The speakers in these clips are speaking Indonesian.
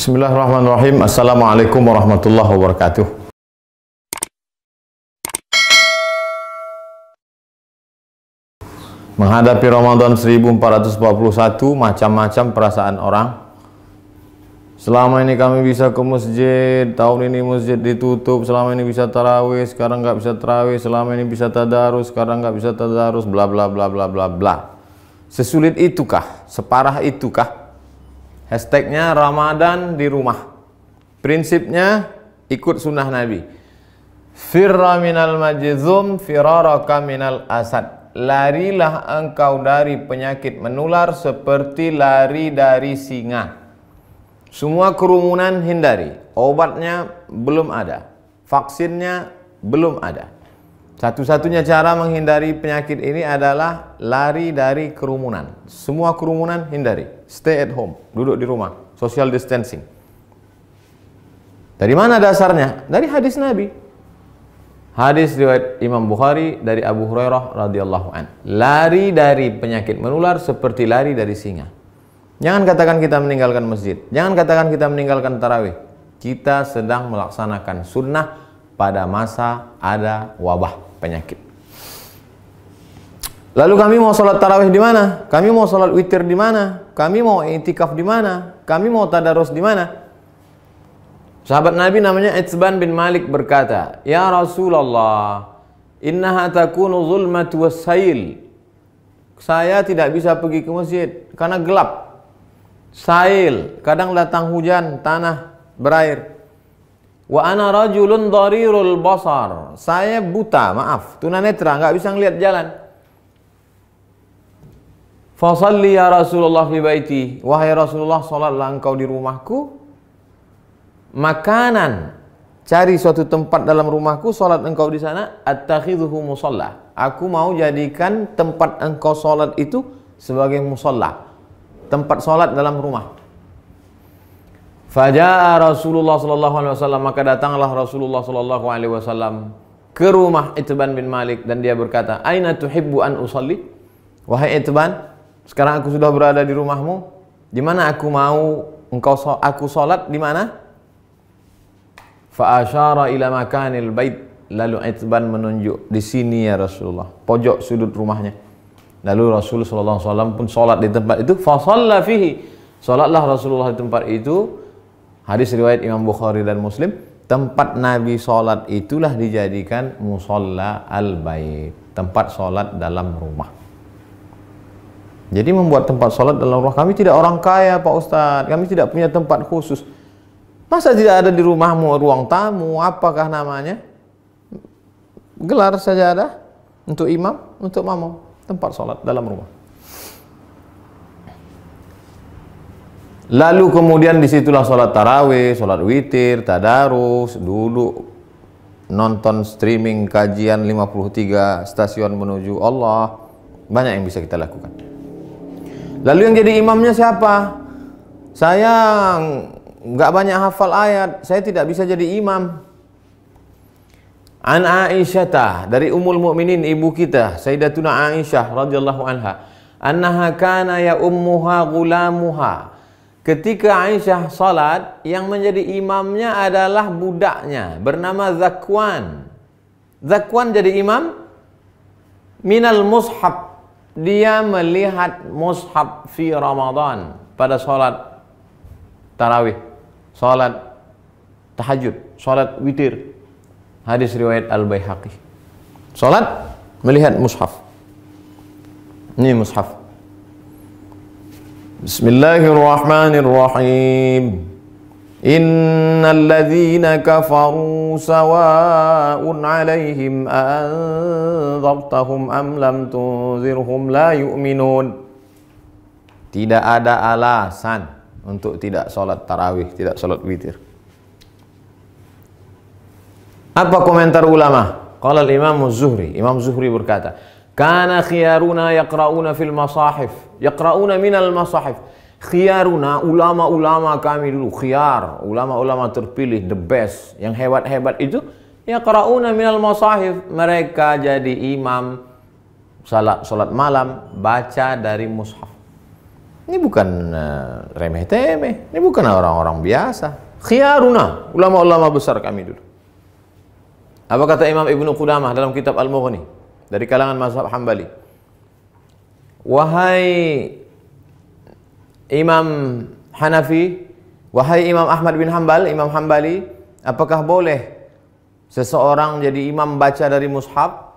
Bismillahirrahmanirrahim. Assalamualaikum warahmatullahi wabarakatuh. Menghadapi Ramadan 1441, macam-macam perasaan orang. Selama ini kami bisa ke masjid, tahun ini masjid ditutup. Selama ini bisa tarawih, sekarang nggak bisa tarawih. Selama ini bisa tadarus, sekarang nggak bisa tadarus. Bla bla bla bla bla bla. Sesulit itukah? Separah itukah? Hashtagnya Ramadan di rumah. Prinsipnya ikut sunnah Nabi. Firra minal majzum firaraka minal asad. Larilah engkau dari penyakit menular seperti lari dari singa. Semua kerumunan hindari. Obatnya belum ada. Vaksinnya belum ada. Satu-satunya cara menghindari penyakit ini adalah lari dari kerumunan. Semua kerumunan hindari. Stay at home. Duduk di rumah. Social distancing. Dari mana dasarnya? Dari hadis Nabi. Hadis riwayat Imam Bukhari dari Abu Hurairah radhiyallahu an. Lari dari penyakit menular seperti lari dari singa. Jangan katakan kita meninggalkan masjid. Jangan katakan kita meninggalkan tarawih. Kita sedang melaksanakan sunnah pada masa ada wabah penyakit. Lalu kami mau sholat tarawih di mana? Kami mau sholat witir di mana? Kami mau i'tikaf di mana? Kami mau tadarus di mana? Sahabat Nabi namanya Itsban bin Malik berkata, "Ya Rasulullah, innaha takunu zulmatu wassail." Saya tidak bisa pergi ke masjid karena gelap. Sail, kadang datang hujan, tanah berair. Wa ana rajulun dharirul basar. Saya buta, maaf, tunanetra, nggak bisa ngelihat jalan. Fasalli ya Rasulullah fi baiti. Wahai Rasulullah, salatlah engkau di rumahku. Makanan, cari suatu tempat dalam rumahku, salat engkau di sana. Attakhidhuhu musalla. Aku mau jadikan tempat engkau salat itu sebagai musalla. Tempat salat dalam rumah. Faja'a Rasulullah sallallahu alaihi wasallam, maka datanglah Rasulullah sallallahu alaihi wasallam ke rumah Itsban bin Malik dan dia berkata, "Aina tuhibbu an usalli?" Wahai Itsban, sekarang aku sudah berada di rumahmu. Di mana aku mau aku salat di mana? Fa asyara ila makanil bait. Lalu Itsban menunjuk, di sini ya Rasulullah, pojok sudut rumahnya. Lalu Rasul sallallahu alaihi wasallam pun salat di tempat itu. Fa shalla fihi. Salatlah Rasulullah di tempat itu. Hadis riwayat Imam Bukhari dan Muslim. Tempat Nabi sholat itulah dijadikan musalla al-bait. Tempat sholat dalam rumah. Jadi membuat tempat sholat dalam rumah. Kami tidak orang kaya Pak Ustadz. Kami tidak punya tempat khusus. Masa tidak ada di rumahmu ruang tamu? Apakah namanya? Gelar sajadah untuk imam, untuk makmum. Tempat sholat dalam rumah. Lalu kemudian disitulah sholat tarawih, sholat witir, tadarus, duduk nonton streaming kajian 53 stasiun menuju Allah. Banyak yang bisa kita lakukan. Lalu yang jadi imamnya siapa? Saya nggak banyak hafal ayat, saya tidak bisa jadi imam. An Aisyah, dari Ummul Mukminin, ibu kita Sayyidatuna Aisyah radhiyallahu anha, annaha kana ya ummuha gulamuha. Ketika Aisyah salat, yang menjadi imamnya adalah budaknya bernama Zakwan. Zakwan jadi imam minal mushaf. Dia melihat mushaf fi Ramadan pada salat tarawih, salat tahajud, salat witir. Hadis riwayat Al-Baihaqi. Salat melihat mushaf. Ini mushaf. Bismillahirrahmanirrahim. Innal ladzina kafaru sawa'un 'alaihim anzartahum am lam tunzirhum la yu'minun. Tidak ada alasan untuk tidak salat tarawih, tidak salat witir. Apa komentar ulama? Qala al-Imam Az-Zuhri. Imam Zuhri berkata, "Kana khiyaruna yaqra'una fil masahif." Yaqra'una minal masahif. Khiyaruna, ulama-ulama kami dulu, khiyar, ulama-ulama terpilih, the best, yang hebat-hebat itu, yaqra'una minal masahif. Mereka jadi imam salat malam, baca dari mushaf. Ini bukan remeh-temeh, ini bukan orang-orang biasa. Khiyaruna, ulama-ulama besar kami dulu. Apa kata Imam Ibnu Qudamah dalam kitab Al-Mughni dari kalangan mazhab Hambali? Wahai Imam Hanafi, wahai Imam Ahmad bin Hanbal, Imam Hambali, apakah boleh seseorang jadi imam baca dari mushaf?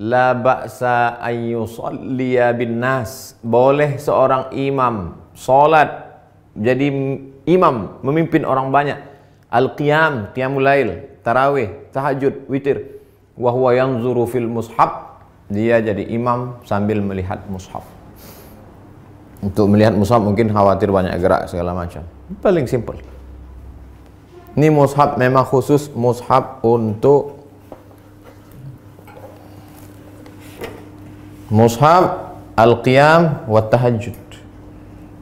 La ba'sa an yusalliya bin nas. Boleh seorang imam salat jadi imam memimpin orang banyak. Al-qiyam, qiyamul lail, tarawih, tahajud, witir. Wa huwa yanzuru fil mushaf. Dia jadi imam sambil melihat mushaf. Untuk melihat mushaf mungkin khawatir banyak gerak segala macam. Paling simple. Ini mushaf memang khusus mushaf untuk mushaf al-qiyam wa tahajud.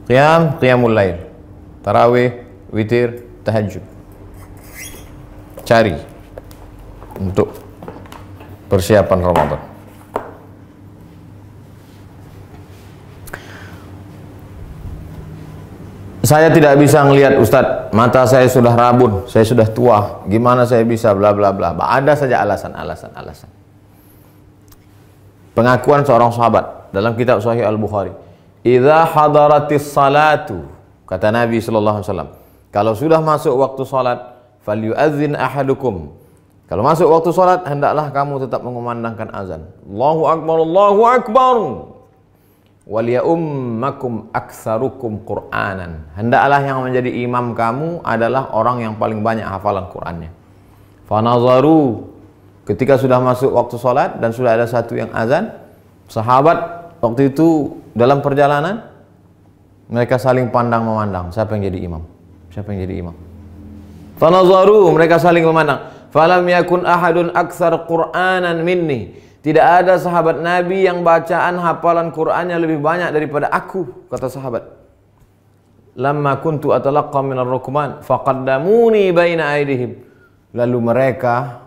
Qiyam, qiyamul lail. Tarawih, witir, tahajud. Cari untuk persiapan Ramadan. Saya tidak bisa melihat Ustadz, mata saya sudah rabun, saya sudah tua, gimana saya bisa bla bla bla. Ada saja alasan. Pengakuan seorang sahabat dalam kitab Sahih Al-Bukhari. Idza hadaratis salatu, kata Nabi sallallahu alaihi wasallam, kalau sudah masuk waktu salat, falyu'adzin ahadukum. Kalau masuk waktu salat, hendaklah kamu tetap mengumandangkan azan. Allahu akbar, Allahu akbar. Waliyummakum aktsarukum Qur'anan. Hendaklah yang menjadi imam kamu adalah orang yang paling banyak hafalan Qur'annya. Fanazaru, ketika sudah masuk waktu salat dan sudah ada satu yang azan, sahabat waktu itu dalam perjalanan mereka saling pandang memandang, siapa yang jadi imam? Siapa yang jadi imam? Fanazaru, mereka saling memandang. Falam yakun ahadun aktsar Qur'anan minni. Tidak ada sahabat Nabi yang bacaan hafalan Qur'annya lebih banyak daripada aku, kata sahabat. Lamma kuntu atalaqqa minar rukman faqaddamuni baina aydihim. Lalu mereka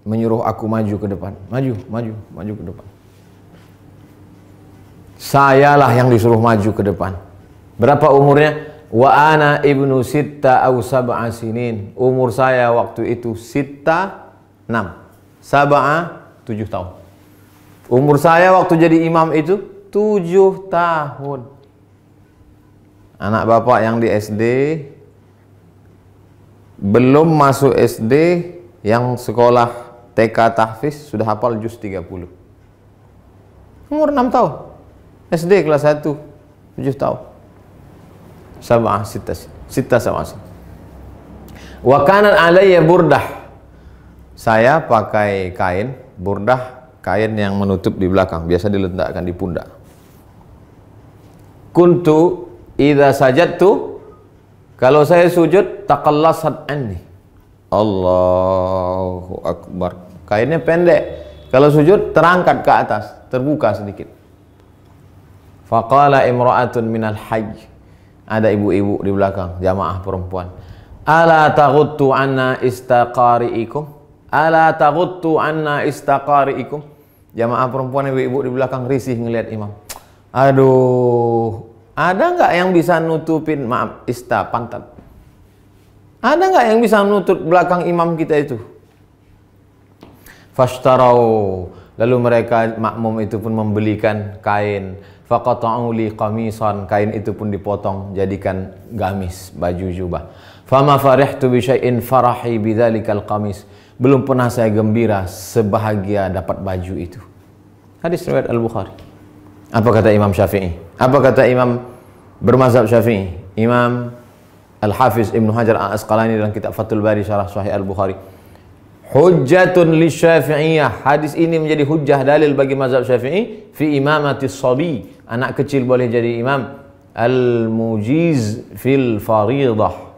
menyuruh aku maju ke depan. Maju ke depan. Sayalah yang disuruh maju ke depan. Berapa umurnya? Wa ana ibnu sitta aw sab'a sinin. Umur saya waktu itu sitta 6. Sab'a 7 tahun. Umur saya waktu jadi imam itu 7 tahun. Anak bapak yang di SD, belum masuk SD, yang sekolah TK tahfiz sudah hafal juz 30. Umur 6 tahun. SD kelas 1, 7 tahun. Sab'ah sitta sab'ah. Wa kanat alayya burdah. Saya pakai kain burdah, kain yang menutup di belakang, biasa diletakkan di pundak. Kuntu idza sajadtu, kalau saya sujud, taqallasat anni. Allahu akbar. Kainnya pendek. Kalau sujud terangkat ke atas, terbuka sedikit. Faqala imra'atun minal hajj. Ada ibu-ibu di belakang, jamaah perempuan. Ala taghuttu anna istaqari'ikum? Ala taghuttu anna istaqari'ikum? Jamaah perempuan ibu-ibu di belakang risih ngelihat imam. Aduh, ada nggak yang bisa nutupin, maaf, pantat? Ada nggak yang bisa nutup belakang imam kita itu? Fashtarau, lalu mereka makmum itu pun membelikan kain. Faqata'u li qamisan, kain itu pun dipotong jadikan gamis, baju jubah. Fama farihtu bi syai'in farahi bidzalikal qamis. Belum pernah saya gembira sebahagia dapat baju itu. Hadis riwayat Al-Bukhari. Apa kata Imam Syafi'i? Apa kata Imam bermazhab Syafi'i? Imam Al-Hafiz Ibnu Hajar Al-Asqalani dalam kitab Fathul Bari Syarah Sahih Al-Bukhari. Hujjatun li Syafi'iyah. Hadis ini menjadi hujjah dalil bagi mazhab Syafi'i fi imamatis sabi. Anak kecil boleh jadi imam. Al-mujiz fil faridah.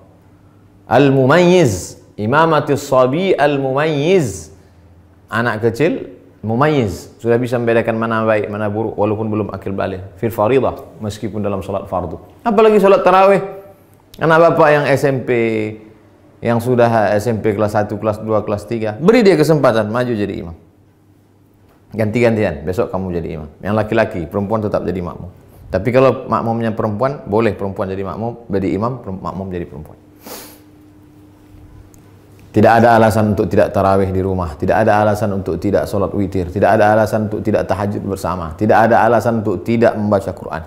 Al-mumayyiz. Imamatis sabi al-mumayyiz. Anak kecil mumayyiz, sudah bisa membedakan mana baik mana buruk walaupun belum akil baligh. Fil faridah, meskipun dalam salat fardu. Apalagi salat tarawih. Anak bapak yang SMP, yang sudah SMP kelas 1, kelas 2, kelas 3, beri dia kesempatan maju jadi imam. Ganti-gantian, besok kamu jadi imam. Yang laki-laki, perempuan tetap jadi makmum. Tapi kalau makmumnya perempuan, boleh perempuan jadi makmum, jadi imam, makmum jadi perempuan. Tidak ada alasan untuk tidak tarawih di rumah, tidak ada alasan untuk tidak sholat witir, tidak ada alasan untuk tidak tahajud bersama, tidak ada alasan untuk tidak membaca Quran.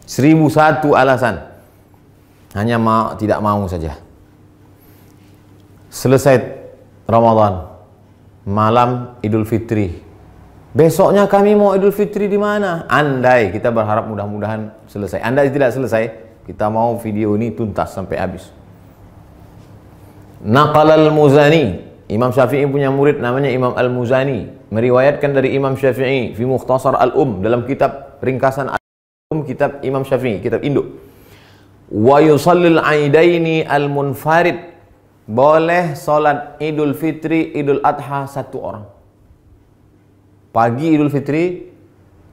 1001 alasan, hanya tidak mau saja. Selesai Ramadan, malam Idul Fitri, besoknya kami mau Idul Fitri di mana? Andai, kita berharap mudah-mudahan selesai. Andai tidak selesai, kita mau video ini tuntas sampai habis. Naqal al-Muzani, Imam Syafi'i punya murid namanya Imam al-Muzani, meriwayatkan dari Imam Syafi'i fi Mukhtasar al-Um, dalam kitab ringkasan al-Um, kitab Imam Syafi'i, kitab induk. Wa yusallil aidaini al-munfarid, boleh salat Idul Fitri, Idul Adha satu orang. Pagi Idul Fitri,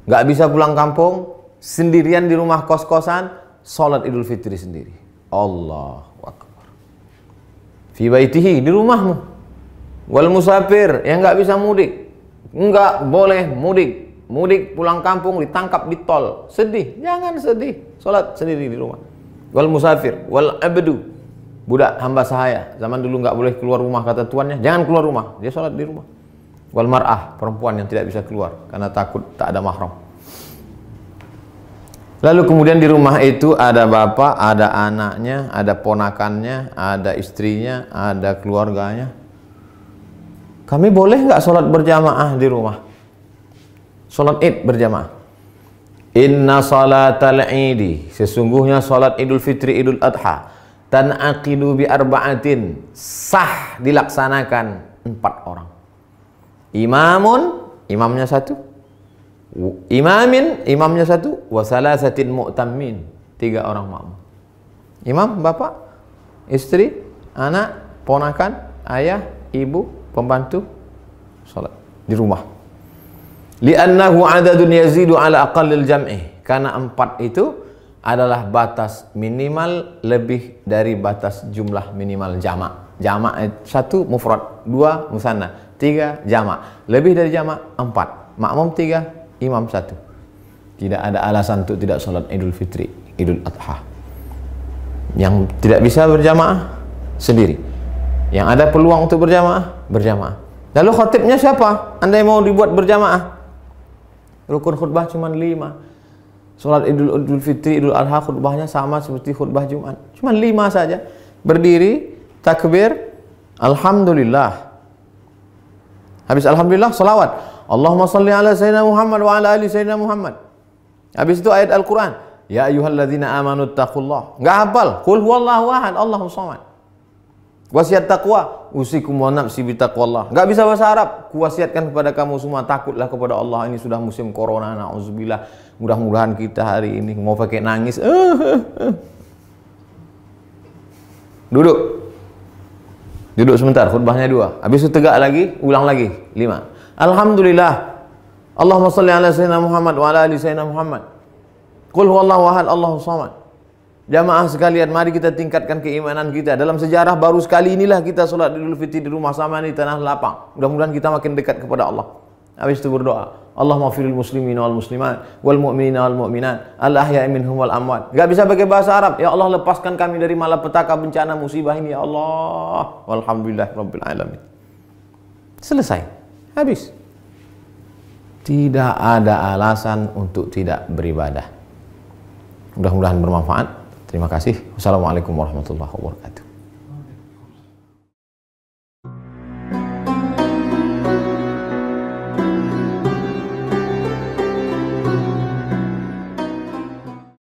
nggak bisa pulang kampung, sendirian di rumah kos-kosan, salat Idul Fitri sendiri. Allahu Akbar. Fi baitihi, di rumahmu. Wal musafir, yang nggak bisa mudik, nggak boleh mudik. Mudik pulang kampung ditangkap di tol, sedih, jangan sedih, salat sendiri di rumah. Wal musafir, wal abdu, budak hamba sahaya, zaman dulu nggak boleh keluar rumah kata tuannya, jangan keluar rumah, dia salat di rumah. Wal mar'ah, perempuan yang tidak bisa keluar karena takut tak ada mahram. Lalu kemudian di rumah itu ada bapak, ada anaknya, ada ponakannya, ada istrinya, ada keluarganya. Kami boleh nggak sholat berjamaah di rumah? Sholat id berjamaah. Inna salatal idi, sesungguhnya sholat Idul Fitri, Idul Adha, tan'aqidu bi arba'atin, sah dilaksanakan 4 orang. Imamun, imamnya 1. Imamin, imamnya 1. Wa salasatin mu'tammin, 3 orang makmum. Imam, bapak, istri, anak, ponakan, ayah, ibu, pembantu, salat di rumah. Li'annahu adadun yazidu ala aqallil jam'i, karena 4 itu adalah batas minimal lebih dari batas jumlah minimal jamak. Jamak 1 mufrad, 2 musanna, 3 jamak. Lebih dari jamak 4. Makmum 3, imam 1. Tidak ada alasan untuk tidak sholat Idul Fitri, Idul Adha. Yang tidak bisa berjamaah sendiri. Yang ada peluang untuk berjamaah, berjamaah. Lalu khatibnya siapa? Andai mau dibuat berjamaah, rukun khutbah cuma 5. Sholat Idul Fitri, Idul Adha khutbahnya sama seperti khutbah Jumat, cuma 5 saja. Berdiri, takbir, alhamdulillah. Habis alhamdulillah, salawat. Allahumma salli ala Sayyidina Muhammad wa ala ali Sayyidina Muhammad. Habis itu ayat Al-Quran. Ya ayyuhalladzina amanu taqullah. Nggak hafal. Qul huwallahu ahad, Allahus samad. Wasiat taqwa, usikum wa nafsi bitaqwallah. Nggak bisa bahasa Arab. Kuwasiatkan kepada kamu semua, takutlah kepada Allah. Ini sudah musim corona, na'udzubillah. Mudah-mudahan kita hari ini mau pakai nangis. Duduk. Duduk sebentar, khutbahnya 2. Habis itu tegak lagi, ulang lagi 5. Alhamdulillah. Allahumma salli ala Sayyidina Muhammad wa ala ali Sayyidina Muhammad. Qul huwallahu ahad, Allahus samad. Jamaah sekalian, mari kita tingkatkan keimanan kita. Dalam sejarah baru sekali inilah kita sholat Idul Fitri di rumah sama di tanah lapang. Mudah-mudahan kita makin dekat kepada Allah. Habis itu berdoa, Allahumma firil muslimin wal muslimat wal mu'minina wal mu'minat al ahya'i minhum wal amwat. Gak bisa pakai bahasa Arab. Ya Allah, lepaskan kami dari malapetaka, bencana, musibah ini ya Allah. Walhamdulillah rabbil alamin. Selesai. Habis. Tidak ada alasan untuk tidak beribadah. Mudah-mudahan bermanfaat. Terima kasih. Wassalamualaikum warahmatullahi wabarakatuh.